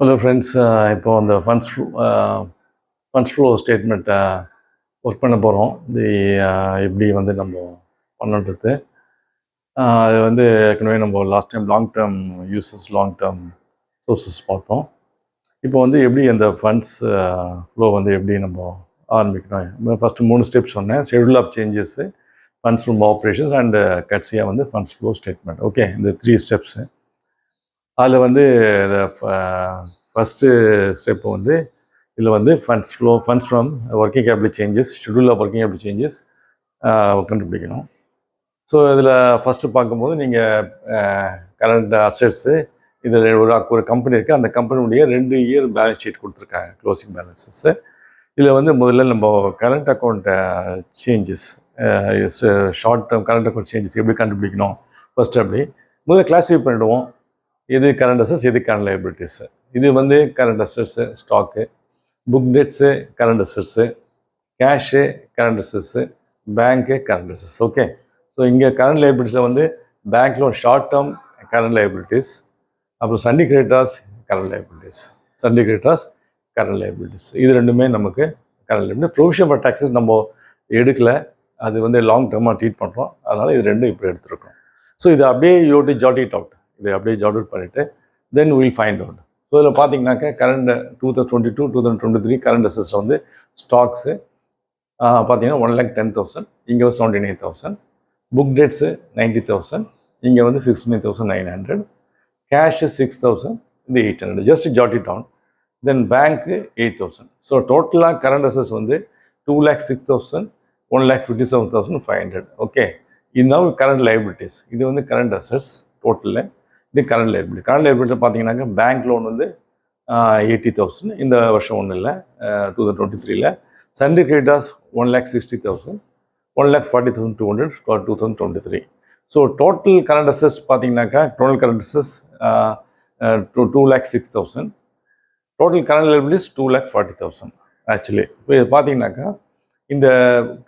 Hello friends, இப்போ அந்த funds flow ஸ்டேட்மெண்ட்டை ஒர்க் பண்ண போகிறோம். இது எப்படி வந்து நம்ம பண்ணணுன்றது அது வந்து ஏற்கனவே நம்ம last time long term uses, long term sources பார்த்தோம். இப்போ வந்து எப்படி அந்த ஃபண்ட்ஸ் ஃப்ளோ வந்து எப்படி நம்ம ஆரம்பிக்கணும். ஃபஸ்ட்டு 3 ஸ்டெப்ஸ் சொன்னேன். Schedule of changes, funds from operations and கட்சியாக வந்து ஃபண்ட்ஸ் ஃப்ளோ ஸ்டேட்மெண்ட். ஓகே, இந்த 3 ஸ்டெப்ஸு. அதில் வந்து இந்த ஃபஸ்ட்டு ஸ்டெப்பு வந்து இதில் வந்து funds from working capital changes, schedule of working capital changes கண்டுபிடிக்கணும். ஸோ இதில் ஃபஸ்ட்டு பார்க்கும்போது நீங்கள் கரண்ட் அசெட்ஸு, இதில் ஒரு கம்பெனி இருக்குது. அந்த கம்பெனியுடைய 2 இயர் பேலன்ஸ் ஷீட் கொடுத்துருக்காங்க, க்ளோசிங் பேலன்ஸஸ்ஸு. இதில் வந்து முதல்ல நம்ம current account changes, short term current account changes எப்படி கண்டுபிடிக்கணும் ஃபஸ்ட்டு அப்படி முதல்ல கிளாஸிஃபை பண்ணிவிடுவோம். இது கரண்ட் அசெட்ஸ், இது கரண்ட் லைபிலிட்டிஸு. இது வந்து current assets stock, book debts current assets, cash current assets, bank current assets. Okay, so இங்கே கரண்ட் லைபிலிட்டிஸில் வந்து bank loan short term current liabilities, அப்புறம் sundry creditors current liabilities, current liabilities. இது ரெண்டுமே நமக்கு current liability. Provision for taxes நம்ம எடுக்கலை, அது வந்து லாங் டேர்மாக ட்ரீட் பண்ணுறோம். அதனால் இது ரெண்டும் இப்போ எடுத்துருக்கோம். ஸோ இது அப்படியே யூ ஜாட் இட் அவுட், இதை அப்படியே ஜாட் அவுட் பண்ணிவிட்டு then will find out. So இதில் பார்த்தீங்கன்னாக்கா கரண்ட் 2022, 2023 கரண்ட் அசெட்ஸில் வந்து ஸ்டாக்ஸு பார்த்தீங்கன்னா 1,10,000, இங்கே வந்து 79,000. புக் டேட்ஸு 90,000, இங்கே வந்து 69,900. கேஷு 6,000, இந்த 800. Just jot it down. Then பேங்க்கு 8,000. ஸோ டோட்டலாக கரண்ட் அசெட்ஸ் வந்து 2,06,000, 1,57,500. ஓகே, இதுதான் கரண்ட் லைபிலிட்டிஸ். இது வந்து கரண்ட் அசெட்ஸ் டோட்டலில். இது கரண்ட் லைபிலிட்டி. கரண்ட் லைபிலிட்டி பார்த்தீங்கன்னாக்கா பேங்க் லோன் வந்து 80,000, இந்த வருஷம் ஒன்றும் இல்லை, 2023. Sundry creditors 1,60,000, 1,40,200 2023. So total current assets பார்த்தீங்கன்னாக்கா total current assets 2,06,000, total current liabilities 2,40,000 actually. இப்போ இது பார்த்தீங்கன்னாக்கா இந்த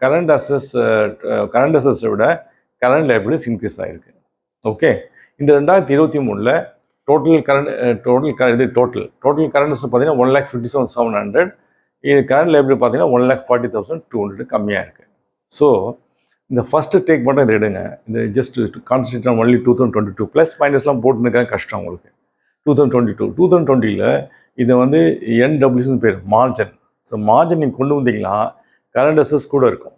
கரண்ட் அசெட்ஸை விட கரண்ட் லைபிலிட்டிஸ் இன்க்ரீஸ் ஆகிருக்கு. ஓகே, இந்த 2023 டோட்டல் கரண்ட் அசெட்ஸ் பார்த்தீங்கன்னா 1,57,700. இது கரண்ட் லைபிலிட்டி பார்த்தீங்கன்னா 1,40,200 கம்மியாக இருக்குது. ஸோ இந்த ஃபஸ்ட்டு டேக் மட்டும் இதை எடுங்க. இந்த just concentrate on only 2022 plus மைனஸ்லாம் போட்டுருக்காங்க, கஷ்டம் உங்களுக்கு. 2020 இதை வந்து என்டபிள்யூஸ்ன்னு பேர், மார்ஜின். ஸோ மார்ஜின் நீங்கள் கொண்டு வந்தீங்கன்னா கரண்ட் அசெட்ஸ் கூட இருக்கும்.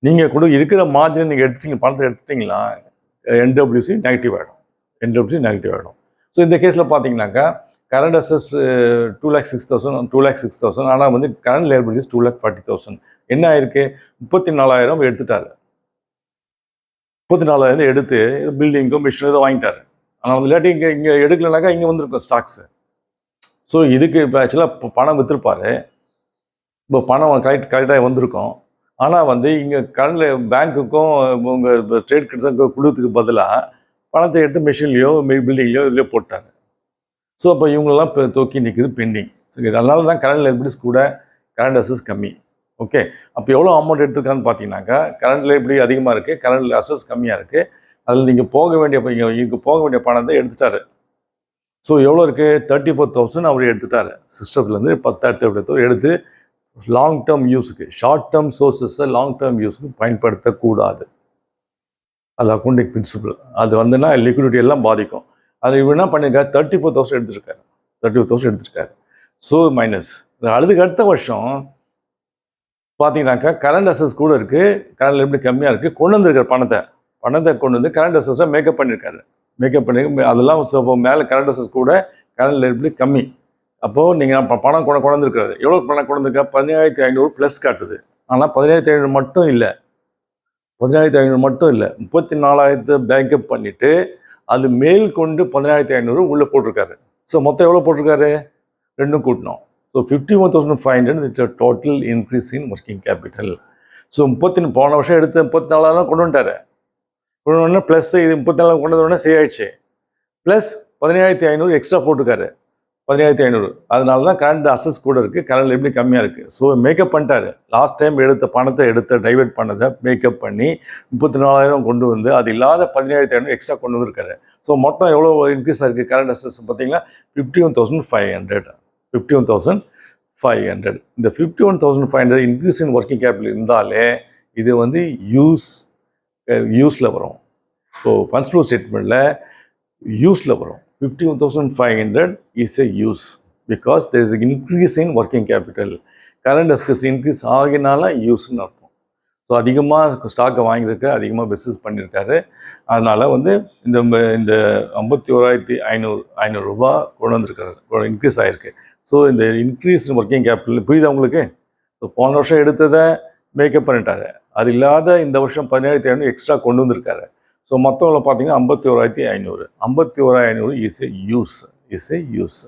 நீங்கள் கூட இருக்கிற மார்ஜினை நீங்கள் எடுத்துட்டீங்க, பணத்தை எடுத்துட்டிங்கன்னா என்டபிள்யூசி நெகட்டிவ் ஆகிடும். ஸோ இந்த கேஸில் பார்த்தீங்கன்னாக்கா கரண்ட் அசெட்ஸ் 2,06,000, ஆனால் வந்து கரண்ட் லைபிலிட்டிஸ் 2,40,000. என்ன ஆயிருக்கு? 34,000 எடுத்துட்டாரு. 34,000 எடுத்து பில்டிங்கோ மிஷினோ இதை வாங்கிட்டாரு. ஆனால் வந்து இல்லாட்டி இங்கே எடுக்கலைனாக்கா இங்கே வந்துருக்கும் ஸ்டாக்ஸு. ஸோ இதுக்கு இப்போ ஆக்சுவலாக பணம் விற்றுருப்பாரு, இப்போ பணம் கரெக்டாக வந்திருக்கும். ஆனால் வந்து இங்கே கரண்ட் பேங்க்குக்கும் உங்கள் ட்ரேட் கிரெடிட்ஸுக்கும் கொடுத்ததுக்கு பதிலாக பணத்தை எடுத்து மிஷின்லையோ பில்டிங்லையோ இதுலேயோ போட்டாங்க. ஸோ அப்போ இவங்களெல்லாம் இப்போ தூக்கி நிற்குது பெண்டிங். சரி, அதனால தான் கரண்ட் லைபிலிட்டிஸ் கூட கரண்ட் அசெட்ஸ் கம்மி. ஓகே, அப்போ எவ்வளோ அமௌண்ட் எடுத்துருக்கான்னு பார்த்தீங்கன்னாக்கா கரண்ட் லைபிலிட்டி அதிகமாக இருக்குது, கரண்ட் அசெட்ஸ் கம்மியாக இருக்குது. அதில் நீங்கள் போக வேண்டிய பணத்தை எடுத்துட்டாரு. ஸோ எவ்வளோ இருக்குது? 34,000 அவர் எடுத்துட்டாரு. சிஸ்டத்துலேருந்து 10,000 எடுத்து லாங் டேர்ம் யூஸுக்கு, ஷார்ட் டேர்ம் சோர்ஸஸை லாங் டேர்ம் யூஸுக்கு பயன்படுத்தக்கூடாது. அது அக்கௌண்டிங் பிரின்சிபல். அது வந்துன்னா லிக்விடிட்டி எல்லாம் பாதிக்கும். அது இவர் என்ன பண்ணியிருக்காரு? 34,000 எடுத்திருக்காரு. So minus. அதுக்கு அடுத்த வருஷம் பார்த்தீங்கன்னாக்கா கரண்ட் அசெட்ஸ் கூட இருக்குது, கரண்ட் லைபிலிட்டி கம்மியாக இருக்குது. கொண்டு வந்திருக்காரு பணத்தை கொண்டு வந்து கரண்ட் அசெட்ஸை மேக்கப் பண்ணியிருக்காரு. அதெல்லாம் மேலே கரண்ட் அசெட்ஸ் கூட கரண்ட் லைபிலிட்டி கம்மி. அப்போது நீங்கள் பணம் கொண்டிருக்காரு. எவ்வளோ பணம் கொண்டிருக்கா? 17,500 ப்ளஸ் காட்டுது. ஆனால் 17,500 மட்டும் இல்லை, 34,000 பேக்கப் பண்ணிவிட்டு அது மேல் கொண்டு 17,500 உள்ளே போட்டிருக்காரு. ஸோ மொத்தம் எவ்வளோ போட்டிருக்காரு? ரெண்டும் கூட்டணும். So 51,500 total increase in working capital. So போன வருஷம் எடுத்து 34,000 கொண்டு வந்துட்டாரு. கொண்டு வந்தோடனே ப்ளஸ் இது 34,000 கொண்டு வந்தோடனே சரியாயிடுச்சு. ப்ளஸ் 17,500 எக்ஸ்ட்ரா போட்டுருக்காரு. 17,500. அதனால தான் கரண்ட் அசெட்ஸ் கூட இருக்குது, கரண்ட் லைபிலிட்டி கம்மியாக இருக்குது. ஸோ மேக்கப் பண்ணிட்டாரு. லாஸ்ட் டைம் பணத்தை டைவெர்ட் பண்ணதை மேக்கப் பண்ணி 34,000 கொண்டு வந்து அது இல்லாத 17,500 எக்ஸ்ட்ரா கொண்டு வந்திருக்காரு. ஸோ மொத்தம் எவ்வளோ இன்க்ரீஸ் ஆகிருக்கு கரண்ட் அசட்ஸ் பார்த்தீங்கன்னா 51,500. 51,500. இந்த 51,500 இன்க்ரீஸ் இன் ஒர்க்கிங் கேபிட்டல் இருந்தாலே இது வந்து யூஸில் வரும். ஸோ ஃபண்ட்ஸ் ஃப்ளோ ஸ்டேட்மெண்ட்டில் யூஸில் வரும். 51,500 is a use because there is increase in working capital. Current assets increase ஆகினால யூஸ்ன்னு அர்த்தம். ஸோ அதிகமாக ஸ்டாக்கை வாங்கியிருக்க, அதிகமாக பிஸ்னஸ் பண்ணியிருக்காரு. அதனால் வந்து இந்த 51,500 ரூபா கொண்டு வந்திருக்காரு, இன்க்ரீஸ் ஆகிருக்கு. ஸோ இந்த இன்க்ரீஸ் ஒர்க்கிங் கேபிட்டல் புரியுதா உங்களுக்கு? ஸோ போன வருஷம் எடுத்ததை மேக்கப் பண்ணிட்டாரு, அது இல்லாத இந்த வருஷம் 17,500 எக்ஸ்ட்ரா கொண்டு வந்திருக்காரு. ஸோ மொத்தம் பார்த்தீங்கன்னா 51,500. 51,500 இஸ் ஏ யூஸ்.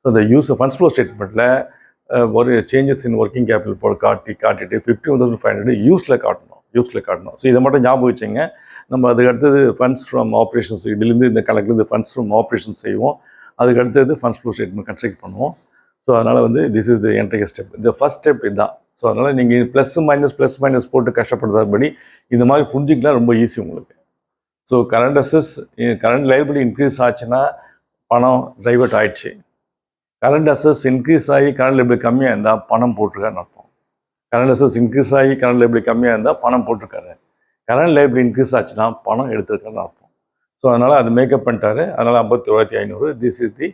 ஸோ இந்த யூஸ் ஃபண்ட்ஸ் ஃப்ளோ ஸ்டேட்மெண்ட்டில் ஒரு சேஞ்சஸ் இன் ஒர்க்கிங் கேபிட்டல் போட காட்டிட்டு 51,500 யூஸில் காட்டணும். ஸோ இதை மட்டும் ஞாபகம் வச்சுங்க. நம்ம அதுக்கு அடுத்தது ஃபண்ட்ஸ் ஃப்ரம் ஆப்ரேஷன்ஸ், இதுலேருந்து இந்த கணக்குலேருந்து ஃபண்ட்ஸ் ஃப்ரம் ஆப்ரேஷன்ஸ் செய்வோம். அதுக்கு அடுத்தது ஃபண்ட்ஸ் ஃப்ளோ ஸ்டேட்மெண்ட் கன்ஸ்ட்ரக்ட் பண்ணுவோம். ஸோ அதனால் வந்து this is the entry step. இந்த ஃபஸ்ட் ஸ்டெப் இதுதான். ஸோ அதனால் நீங்கள் ப்ளஸ் மைனஸ் போட்டு கஷ்டப்படுறதுபடி இந்த மாதிரி புரிஞ்சிக்கலாம், ரொம்ப ஈஸி உங்களுக்கு. So current assets, current liability increase ஆச்சுன்னா பணம் டைவர்ட் ஆயிடுச்சு. கரண்ட் அசட்ஸ் இன்க்ரீஸ் ஆகி கரண்ட் லைபிலிட்டி கம்மியாக இருந்தால் பணம் போட்டிருக்காருன்னு அர்த்தம். கரண்ட் அசட்ஸ் இன்க்ரீஸ் ஆகி கரண்ட் லைபிலிட்டி கம்மியாக இருந்தால் பணம் போட்டிருக்காரு. கரண்ட் லைபிலிட்டி இன்க்ரீஸ் ஆச்சுன்னா பணம் எடுத்திருக்காருன்னு அர்த்தம். ஸோ அதனால் அது மேக்கப் பண்ணிட்டாரு. அதனால் 51,500 திஸ் இஸ் தி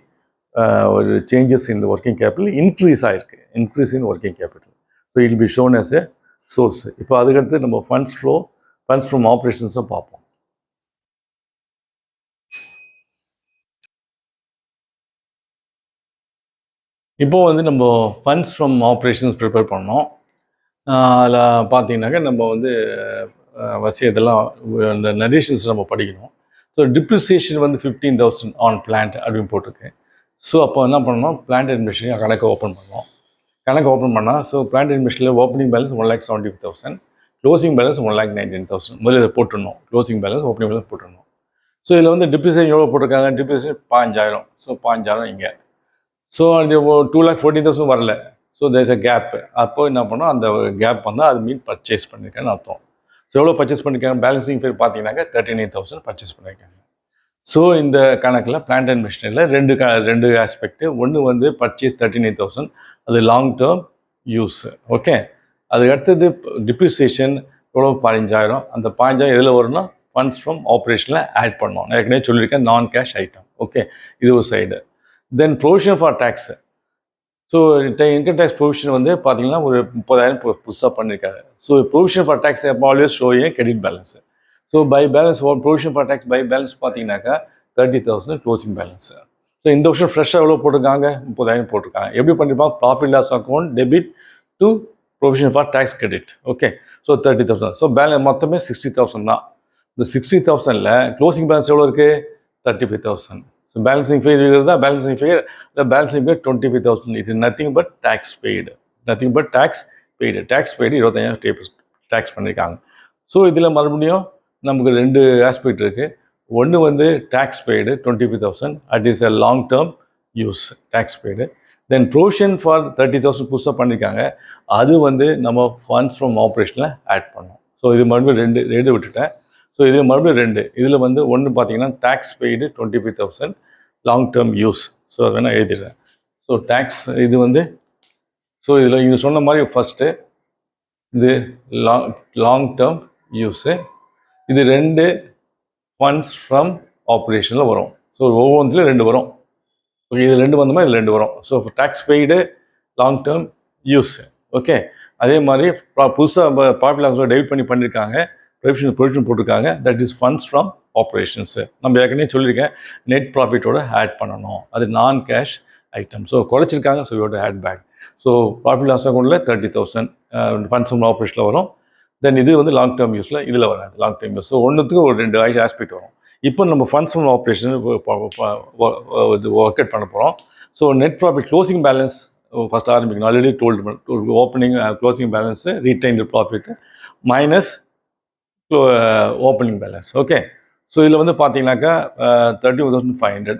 ஒரு changes in the working capital increase ஆகிருக்கு. Increase in working capital. So it be shown as a source. இப்போ அதுக்கடுத்து நம்ம ஃபண்ட்ஸ் ஃப்ரம் ஆப்ரேஷன்ஸை பார்ப்போம். இப்போது வந்து நம்ம ஃபண்ட்ஸ் ஃப்ரம் ஆப்ரேஷன்ஸ் ப்ரிப்பேர் பண்ணோம். அதில் பார்த்தீங்கன்னாக்கா நம்ம வந்து இதெல்லாம் இந்த நரேஷன்ஸ் நம்ம படிக்கணும். ஸோ டிப்ரிசியேஷன் வந்து 15,000 ஆன் பிளான்ட் அப்படின்னு போட்டிருக்கு. ஸோ அப்போ என்ன பண்ணணும், பிளான்ட் அண்ட் மிஷினரி கணக்கு ஓப்பன் பண்ணோம். ஸோ பிளான்ட் அண்ட் மிஷினில் ஓப்பனிங் பேலன்ஸ் 1,75,000, க்ளோசிங் பேலன்ஸ் 1,19,000. முதல்ல இதை போட்டுடணும். க்ளோசிங் பேலன்ஸ் ஓப்பனிங் பேலன்ஸ் போட்டுடணும். ஸோ இதில் வந்து டிப்ரிசியேஷன் எவ்வளோ போட்டிருக்காங்க, டிப்ரிசியேஷன் 5,000. ஸோ 5,000 இங்கே. ஸோ அது 2,14,000 வரல. So there is a gap. அப்போ என்ன பண்ணோம், அந்த கேப் வந்தால் அது மீன் பர்ச்சேஸ் பண்ணியிருக்கேன்னு அர்த்தம். ஸோ எவ்வளோ பர்ச்சேஸ் பண்ணியிருக்காங்க, பேலன்சிங் ஃபேர் பார்த்தீங்கன்னாக்கா 39,000 பர்ச்சேஸ் பண்ணியிருக்காங்க. ஸோ இந்த கணக்கில் பிளான்ட் அண்ட் மிஷினரியில் ரெண்டு ஆஸ்பெக்ட். ஒன்று வந்து பர்ச்சேஸ் 39,000, அது லாங் டேர்ம் யூஸ். ஓகே. அதுக்கு அடுத்தது டிப்ரிசியேஷன் எவ்வளோ, 15,000. அந்த 15,000 எதில் வரும்னா ஃபண்ட்ஸ் ஃப்ரம் ஆப்ரேஷனில் ஆட் பண்ணோம். நான் ஏற்கனவே சொல்லியிருக்கேன், நான் கேஷ் ஐட்டம். ஓகே, இது ஒரு side. Then provision for tax. So income tax provision வந்து பார்த்தீங்கன்னா ஒரு 30,000 புதுசாக பண்ணியிருக்காரு. So provision for tax always showing credit balance. So by balance provision for tax by balance பார்த்தீங்கன்னாக்கா 30,000 க்ளோசிங் பேலன்ஸ். ஸோ இந்த வருஷம் ஃப்ரெஷ்ஷாக எவ்வளோ போட்டிருக்காங்க, 30,000 போட்டிருக்காங்க. எப்படி பண்ணியிருப்பாங்க, profit loss account debit to provision for tax credit. Okay. So 30,000. So balance மொத்தமே 60,000 தான். இந்த 60,000ல் க்ளோசிங் பேலன்ஸ் எவ்வளோ இருக்குது, 35,000. ஸோ பேலன்சிங் ஃபிகர் இருக்கிறது தான் பேலன்சிங் ஃபிகர். இந்த பேலன்சிங் ஃபிகர் 25,000. இது nothing but tax paid. Tax paid 25,000 tax பண்ணியிருக்காங்க. ஸோ இதில் மறுபடியும் நமக்கு ரெண்டு ஆஸ்பெக்ட் இருக்குது. ஒன்று வந்து டேக்ஸ் paid 25,000, at is a long term use tax paid. Then provision for 30,000 புதுசாக பண்ணியிருக்காங்க, அது வந்து நம்ம ஃபண்ட்ஸ் ஃப்ரம் ஆப்ரேஷனில் ஆட் பண்ணோம். ஸோ இது மறுபடியும் ரெண்டு விட்டுட்டேன். ஸோ இது மறுபடியும் ரெண்டு. இதில் வந்து ஒன்று பார்த்தீங்கன்னா tax paid 25,000 long term use. So அதை வேணால் எழுதிடுறேன். ஸோ டேக்ஸ் இது வந்து, ஸோ இதில் இது சொன்ன மாதிரி ஃபஸ்ட்டு இது லாங் டேர்ம் யூஸு. இது ரெண்டு ஃபண்ட்ஸ் ஃப்ரம் ஆப்ரேஷனில் வரும். ஸோ ஒவ்வொன்றுலையும் ரெண்டு வரும். ஓகே, இது ரெண்டு வந்தோமா, இது ரெண்டு வரும். So tax paid long term use. Okay. அதே மாதிரி புதுசாக ப்ராஃபிட் லாஸ் டெபிட் பண்ணியிருக்காங்க, ப்ரொவிஷன் போட்டிருக்காங்க, that is funds from operations. நம்ம ஏற்கனவே சொல்லியிருக்கேன், நெட் ப்ராஃபிட்டோட ஆட் பண்ணணும், அது நான் கேஷ் ஐட்டம். ஸோ குறைச்சிருக்காங்க, ஸோ யோட add back. So profit loss அக்கௌண்ட்டில் 30,000 ஃபண்ட்ஸ் ஃப்ரம் ஆப்ரேஷனில் வரும். தென் இது வந்து லாங் டேர்ம் யூஸில் இதில் வராது, லாங் டேர்ம் யூஸ். ஸோ ஒன்றுத்துக்கு ஒரு ரெண்டு ஆஸ்பெக்ட் வரும். இப்போ நம்ம funds from operation work out பண்ண போகிறோம். So net profit closing balance first ஆரம்பிக்கணும். Already told opening closing balance retained profit minus opening balance. Okay. So இதில் வந்து பார்த்தீங்கன்னாக்கா 31,500.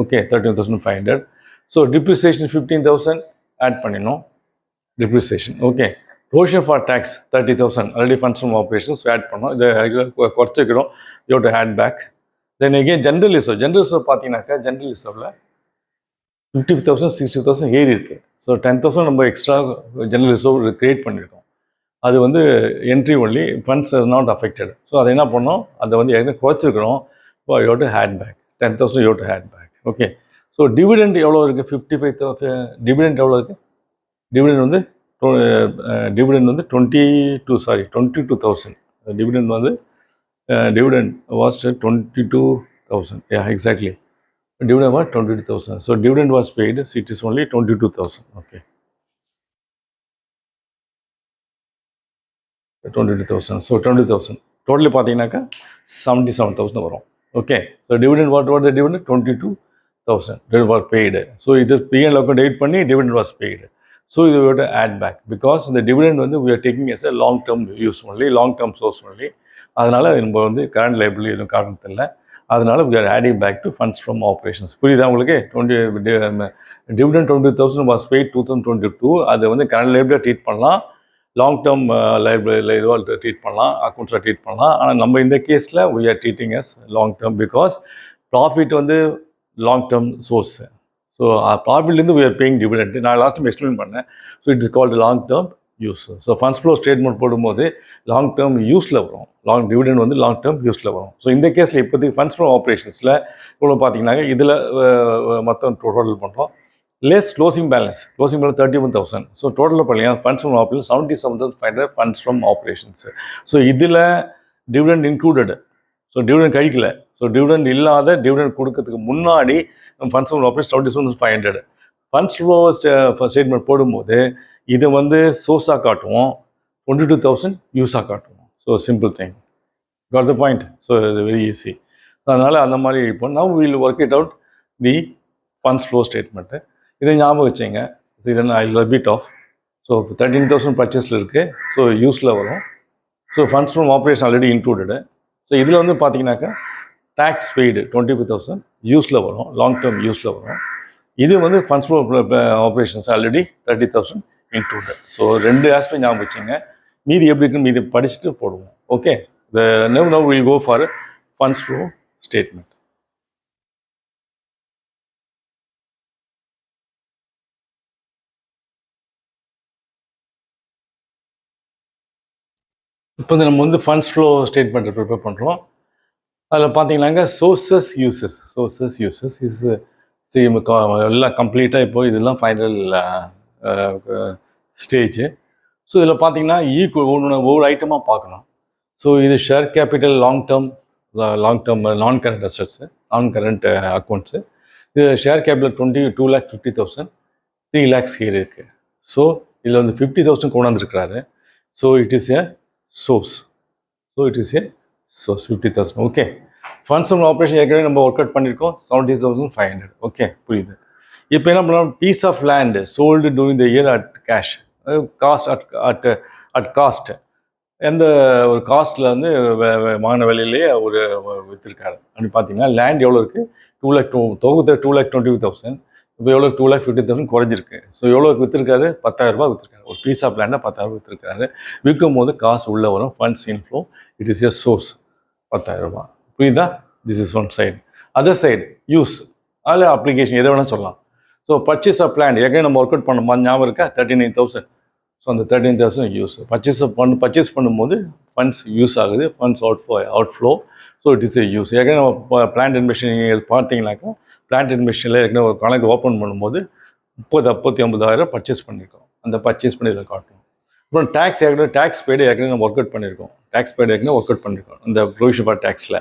ஓகே, 31,500. ஸோ டிப்ரிசியேஷன் 15,000 ஆட் பண்ணிடணும். Depreciation. Okay. Provision for tax 30,000 already funds from operations add பண்ணோம். இதை குறைச்சிக்கிறோம். You do add back. Then again general reserve பார்த்தீங்கன்னாக்கா general ரிசர்வில் 50,000 60,000 ஏறி இருக்கு. ஸோ 10,000 நம்ம எக்ஸ்ட்ரா ஜென்ரல் ரிசர்வ் கிரியேட் பண்ணியிருக்கோம். அது வந்து entry only, funds is not affected. So அதை என்ன பண்ணோம், அதை வந்து ஏற்கனவே குறைச்சிருக்கிறோம். You do add back 10,000 you do add back. Okay. So dividend எவ்வளோ இருக்குது? 55,000. டிவிடெண்ட் எவ்வளோ இருக்குது? டிவிடெண்ட் வந்து 22,000. டிவிடெண்ட் வந்து dividend was 22,000. Yeah, exactly. Dividend was 22,000. So dividend was paid. So it is only 22,000. Okay. 22,000. So 20,000. Totally பார்த்தீங்கன்னாக்கா 77,000 வரும். Okay. So dividend, what was the dividend? 22,000. Dividend was paid. So இது P&L account debit பண்ணி dividend was paid. So you have to add back because the dividend வந்து we are taking as a long term use only, long term source only. அதனால் நம்ம வந்து current liability எதுவும் காரணத்தில் இல்லை. அதனால் we are adding back to funds from operations. புரியுதா உங்களுக்கு? dividend 20,000 was paid 2022. அதை வந்து கரண்ட் லைபிலிட்டியாக ட்ரீட் பண்ணலாம், லாங் டேர்ம் லைபிலிட்டியில் இதுவாக ட்ரீட் பண்ணலாம், அக்கௌண்ட்ஸாக ட்ரீட் பண்ணலாம். ஆனால் நம்ம இந்த கேஸில் we are treating as long term because profit வந்து லாங் டேர்ம் சோர்ஸு. ஸோ ப்ராஃபிட்லேருந்து we are paying dividend. நான் லாஸ்ட் டைம் எக்ஸ்பிளைன் பண்ணேன். So it is called long term use. So funds flow statement போடும்போது லாங் டேர்ம் யூஸில் வரும், long dividend வந்து long term யூஸில் வரும். ஸோ இந்த கேஸில் இப்போதைக்கு ஃபண்ட்ஸ் ஃப்ளோ ஆப்ரேஷன்ஸில் இவ்வளோ பார்த்தீங்கன்னா இதில் மொத்தம் டோட்டல் பண்ணுறோம். Less closing balance 31,000. ஸோ டோட்டலில் பார்த்தீங்கன்னா funds from operation 77,500 funds from operations. So இதில் டிவிடெண்ட் இன்க்ளூடடு. ஸோ டிவிடெண்ட் கழிக்கல. ஸோ டிவிடெண்ட் இல்லாத டிவிடெண்ட் கொடுக்கறதுக்கு முன்னாடி funds from operation 77,500 funds flow statement போடும்போது இதை வந்து சோர்ஸாக காட்டுவோம், 22,000 யூஸாக காட்டுவோம். So simple thing. Got the point. So இது வெரி ஈஸி. அதனால் அந்த மாதிரி இப்போ now will work it out the funds flow statement. இதை ஞாபகம் வச்சுங்க. இதை ஐ ரிப்பீட் ஆஃப். ஸோ 13,000 பர்ச்சேஸில் இருக்குது. ஸோ யூஸில் வரும். So funds from operation already included. So இதில் வந்து பார்த்தீங்கன்னாக்கா டேக்ஸ் பெய்டு 25,000 யூஸில் வரும், லாங் டேர்ம் யூஸில் வரும். இது வந்து funds flow operations already 30,000 included. So ரெண்டு ஆஸ்பெக்ட் ஞாபகம் வச்சுங்க. மீதி எப்படி இருக்குன்னு மீதி படிச்சுட்டு போடுவோம். Okay. Now we'll go for funds flow statement. இப்போ நம்ம வந்து ஃபண்ட்ஸ் ஃப்ளோ ஸ்டேட்மெண்ட்டை ப்ரிப்பேர் பண்ணுறோம். அதில் பார்த்தீங்கன்னாங்க சோர்சஸ் யூசஸ் இது எல்லாம் கம்ப்ளீட்டாக இப்போ இதெல்லாம் ஃபைனல் ஸ்டேஜ். ஸோ இதில் பார்த்தீங்கன்னா ஒவ்வொரு ஐட்டமாக பார்க்கணும். ஸோ இது share capital long term non current assets, non current accounts. இது ஷேர் கேபிட்டல் 2,50,000 3 lakhs ஹியர் இருக்குது. ஸோ இதில் வந்து 50,000 கொண்டு வந்துருக்கிறாரு. So it is a source. 50,000. Okay. Funds from operation ஏற்கனவே நம்ம ஒர்க் அவுட் பண்ணியிருக்கோம் 70,500. ஓகே, புரியுது. இப்போ என்ன பண்ணலாம், piece of land sold during the year at cash, cost at cost. எந்த ஒரு காஸ்ட்டில் வந்து வாங்கின விலையிலேயே ஒரு விற்றுருக்காரு அப்படின்னு பார்த்தீங்கன்னா லேண்ட் எவ்வளோ இருக்குது? 2,20,000. இப்போ எவ்வளோ? 2,50,000 குறைஞ்சிருக்கு. ஸோ எவ்வளோ விற்றுருக்காரு? 10,000 ரூபாய் விற்றுருக்காரு. ஒரு பீஸ் ஆஃப் லேண்டை 10,000 விற்றுருக்காரு. விற்கும் போது காசு உள்ளே வரும், funds inflow. It is a source 10,000 ரூபாய். புரியுதா? This is one side. Other side use, அதில் அப்ளிகேஷன் எதை வேணால் சொல்லலாம். ஸோ பர்ச்சேஸ் ஆஃப் லேண்ட் ஏற்கனவே நம்ம ஒர்க் அவுட் பண்ண மாதிரி ஞாபகம் இருக்கா? 39,000. ஸோ அந்த 13,000 யூஸ். பர்ச்சேஸ் பண்ணும்போது ஃபண்ட்ஸ் யூஸ் ஆகுது, funds outflow. So it is a use. ஏற்கனவே நம்ம பிளான்ட் அண்ட் மெஷின் பார்த்தீங்கன்னாக்கா பிளான்ட் அண்ட் மெஷினில் ஏற்கனவே ஒரு கணக்கு ஓப்பன் பண்ணும்போது 50,000 பர்ச்சேஸ் பண்ணியிருக்கோம். அந்த பர்ச்சேஸ் பண்ணி இதில் காட்டணும். அப்புறம் டேக்ஸ் டேக்ஸ் பேடு ஏற்கனவே நம்ம ஒர்க் அவுட் பண்ணியிருக்கோம். இந்த ப்ரொவிஷன் ஃபார் டேக்ஸில்.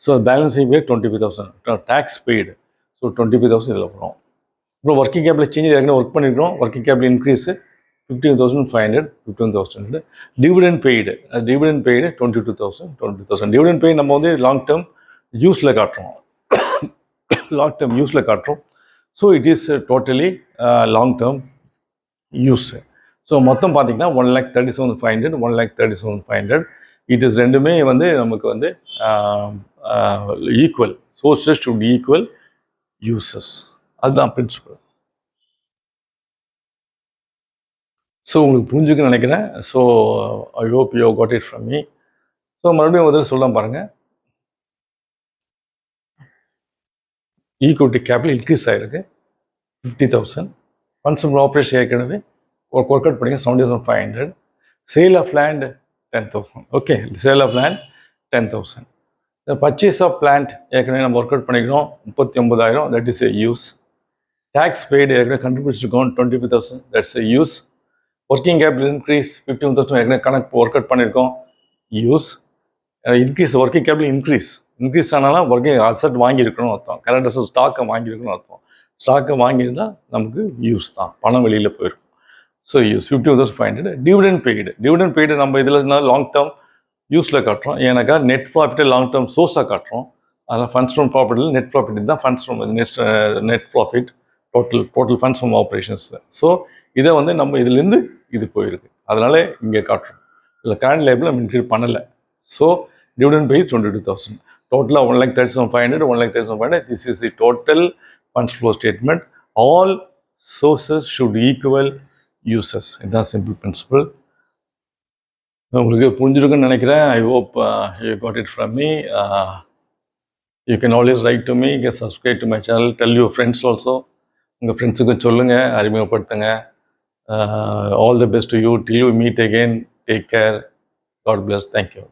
So balancing pay 25,000 tax paid. So 25,000 இதில் வரும். அப்புறம் ஒர்க்கிங் கேபிட்டல் சேஞ்ச் ஏற்கனவே ஒர்க் பண்ணியிருக்கோம். Working capital increase 15,500, 15,000. Dividend paid 22,000. Dividend paid நம்ம வந்து லாங் டேர்ம் யூஸில் காட்டுறோம். So it is totally long term use. So மொத்தம் பார்த்தீங்கன்னா 1,37,500, 1,37,500. இட் இஸ் ரெண்டுமே வந்து நமக்கு வந்து equal. Sources should equal uses. அதுதான் பிரின்சிபல். ஸோ உங்களுக்கு புரிஞ்சுக்குன்னு நினைக்கிறேன். So I hope you got it from me. So மறுபடியும் ஒரு தடவை சொல்லலாம் பாருங்கள். ஈக்விட்டி கேபிட்டல் இன்க்ரீஸ் ஆகிருக்கு 50,000. ஃபண்ட்ஸ் ஃப்ரம் ஆப்ரேஷன் ஏற்கனவே ஒர்க் அவுட் பண்ணிங்க 70,500. Sale of land 10,000. Okay, sale of land 10,000. Purchase of plant ஏற்கனவே நம்ம ஒர்க் அவுட் பண்ணிக்கிறோம் 39,000. That is a use. Tax paid ஏற்கனவே கண்ட்ரிபியூஷன் இருக்கோம் 25,000. That's a use. Working capital increase 15,000 ஏற்கனவே கணக்கு ஒர்க் அவுட் பண்ணியிருக்கோம், use. Increase working capital increase ஆனாலும் working asset வாங்கியிருக்கணும் அர்த்தம். கரண்ட் அசட் ஸ்டாக்கை வாங்கியிருக்கணும் அர்த்தம். ஸ்டாக்கை வாங்கியிருந்தால் நமக்கு யூஸ் தான், பணம் வெளியில் போயிருக்கும். So use 51,500. டிவிடெண்ட் பெய்டு நம்ம இதில் லாங் டேர்ம் யூஸில் காட்டுறோம். ஏன்னாக்கா நெட் ப்ராஃபிட்டை லாங் டேர்ம் சோர்ஸாக காட்டுறோம். அதனால் ஃபண்ட்ஸ் ஃப்ரம் ப்ராஃபிட்டில் நெட் ப்ராஃபிட் தான் funds from net profit total funds from operations. So இதை வந்து நம்ம இதுலேருந்து இது போயிருக்கு, அதனால் இங்கே காட்டுறோம். இதில் கரண்ட் லைபில் நம்ம இன்க்ரீஸ் பண்ணலை. So dividend pay is 22,000. Total of 1,30,500, 1,30,500. This is the total funds flow statement. All sources should equal uses. That's simple principle. உங்களுக்கு புரிஞ்சிருக்குன்னு நினைக்கிறேன். I hope you got it from me. You can always write to me. You can subscribe to my channel. Tell your friends also. உங்கள் ஃப்ரெண்ட்ஸுக்கு சொல்லுங்கள், அறிமுகப்படுத்துங்க. All the best to you. Till you meet again. Take care. God bless. Thank you.